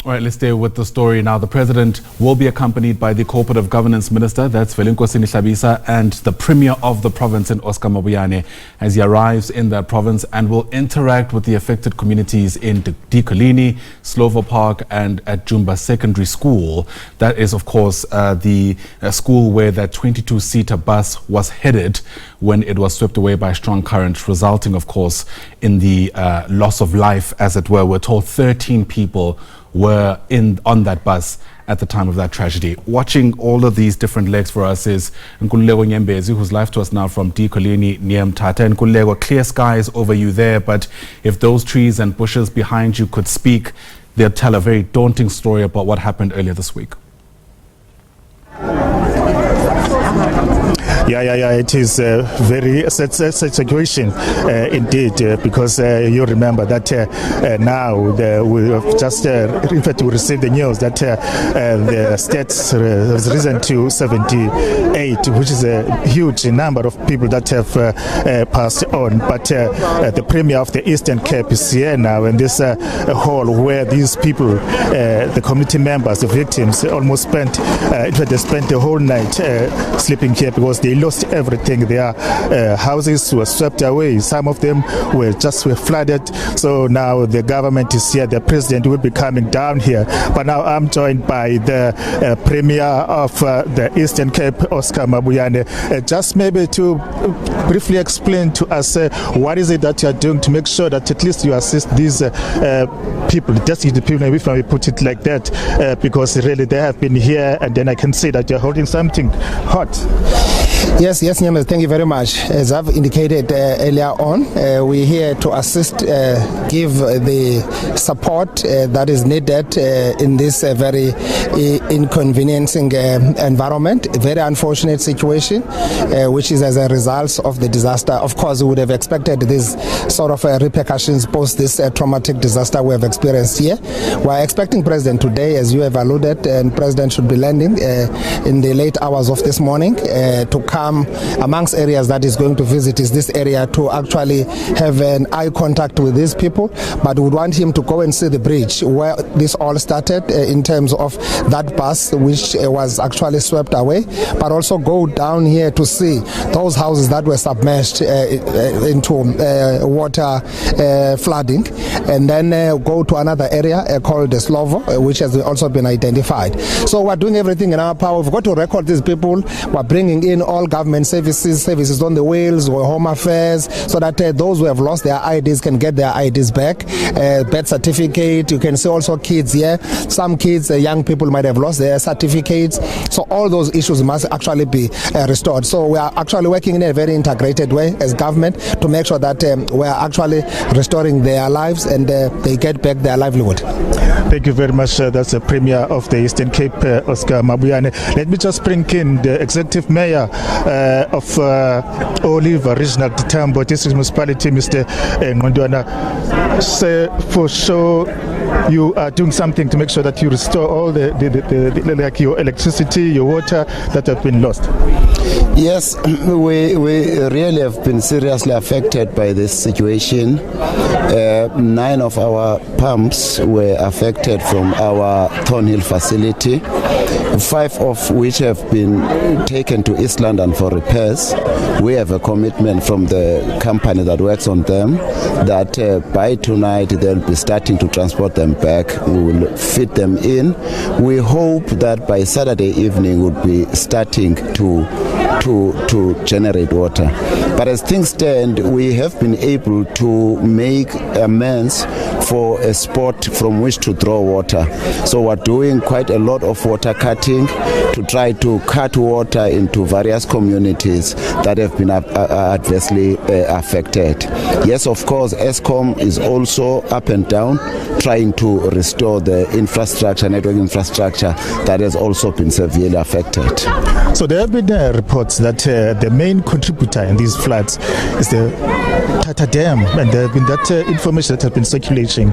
All right, let's stay with the story now. The president will be accompanied by the Cooperative Governance Minister, that's Velenkosi Hlabisa, and the Premier of the province in Oscar Mabuyane as he arrives in that province and will interact with the affected communities in Decoligny, Slovo Park and at Jumba Secondary School. That is, of course, the school where that 22-seater bus was headed when it was swept away by a strong current, resulting, of course, in the loss of life, as it were. We're told 13 people were on that bus at the time of that tragedy. Watching all of these different legs for us is Nkululeko Nyembezi, who's live to us now from Decoligny near Mthatha. Nkululeko, clear skies over you there, but if those trees and bushes behind you could speak, they'll tell a very daunting story about what happened earlier this week. Yeah. It is a very sad situation indeed, because you remember that now we have just in fact we received the news that the state has risen to 78, which is a huge number of people that have passed on. But the Premier of the Eastern Cape is here now in this hall where these people, the community members, the victims, almost spent, in fact they spent the whole night sleeping here because they lost everything. Their houses were swept away. Some of them were flooded. So now the government is here. The president will be coming down here. But now I'm joined by the Premier of the Eastern Cape, Oscar Mabuyane. Just maybe to briefly explain to us what is it that you are doing to make sure that at least you assist these people, destitute people, if I may put it like that, because really they have been here, and then I can see that you're holding something hot. Yes, Nyembezi, thank you very much. As I've indicated earlier on, we're here to assist, give the support that is needed in this very inconveniencing environment, a very unfortunate situation, which is as a result of the disaster. Of course, we would have expected this sort of repercussions post this traumatic disaster we have experienced here. We're expecting President today, as you have alluded, and President should be landing in the late hours of this morning to come amongst areas that is going to visit is this area to actually have an eye contact with these people, but we would want him to go and see the bridge where this all started in terms of that bus which was actually swept away, but also go down here to see those houses that were submerged into water flooding, and then go to another area called the Slovo, which has also been identified. So we're doing everything in our power. We've got to record these people. We're bringing in all government services on the wheels, or home affairs, so that those who have lost their IDs can get their IDs back. Birth certificate, you can see also kids here. Some kids, young people might have lost their certificates. So all those issues must actually be restored. So we are actually working in a very integrated way as government to make sure that we are actually restoring their lives and they get back their livelihood. Thank you very much. That's the Premier of the Eastern Cape, Oscar Mabuyane. Let me just bring in the Executive Mayor of Oliver Regional Tambo District Municipality, Mr. Ngondwana. So for sure you are doing something to make sure that you restore all the like your electricity, your water that have been lost. Yes, we really have been seriously affected by this situation. 9 of our pumps were affected from our Thornhill facility, 5 of which have been taken to East London for repairs. We have a commitment from the company that works on them that by tonight they'll be starting to transport them back. We will fit them in. We hope that by Saturday evening we'll be starting to generate water. But as things stand, we have been able to make amends for a spot from which to draw water. So we're doing quite a lot of water cutting to try to cut water into various communities that have been adversely affected. Yes, of course, Eskom is also up and down trying to restore the infrastructure, network infrastructure that has also been severely affected. So there have been reports that the main contributor in these floods is the Mthatha Dam, and there have been that information that has been circulating.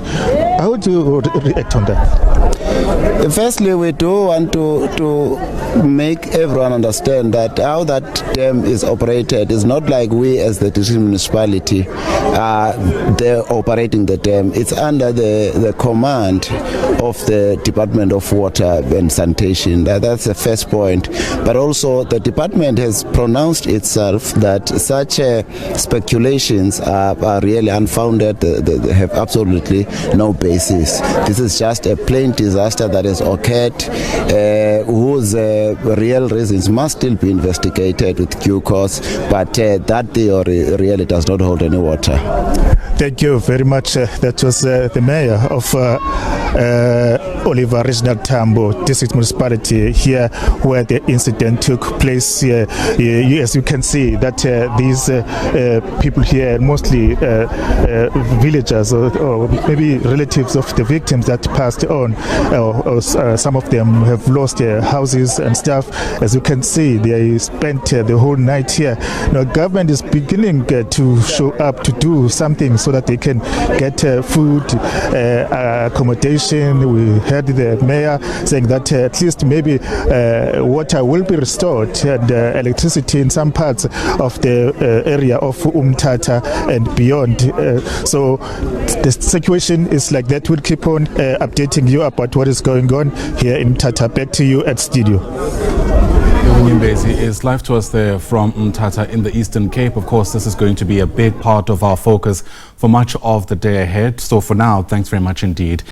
How would you react on that? Firstly, we do want to make everyone understand that how that dam is operated is not like we as the district municipality they're operating the dam. It's under the command of the Department of Water and Sanitation. That's the first point. But also the department has pronounced itself that such speculations are really unfounded. They have absolutely no basis. This is just a plain disaster that has occurred, whose real reasons must still be investigated with due course, but that theory really does not hold any water. Thank you very much. That was the mayor of Oliver Regional Tambo District Municipality here where the incident took place. As you can see that these people here, mostly villagers or maybe relatives of the victims that passed on, or some of them have lost their houses and stuff. As you can see, they spent the whole night here. Now, government is beginning to show up to do something so that they can get food, accommodation. We heard the mayor saying that at least maybe water will be restored and electricity in some parts of the area of Mthatha and beyond. So the situation is like that. We'll keep on updating you about what is going on here in Mthatha. Back to you at studio. Nyembezi is live to us there from Mthatha in the Eastern Cape. Of course, this is going to be a big part of our focus for much of the day ahead. So for now, thanks very much indeed.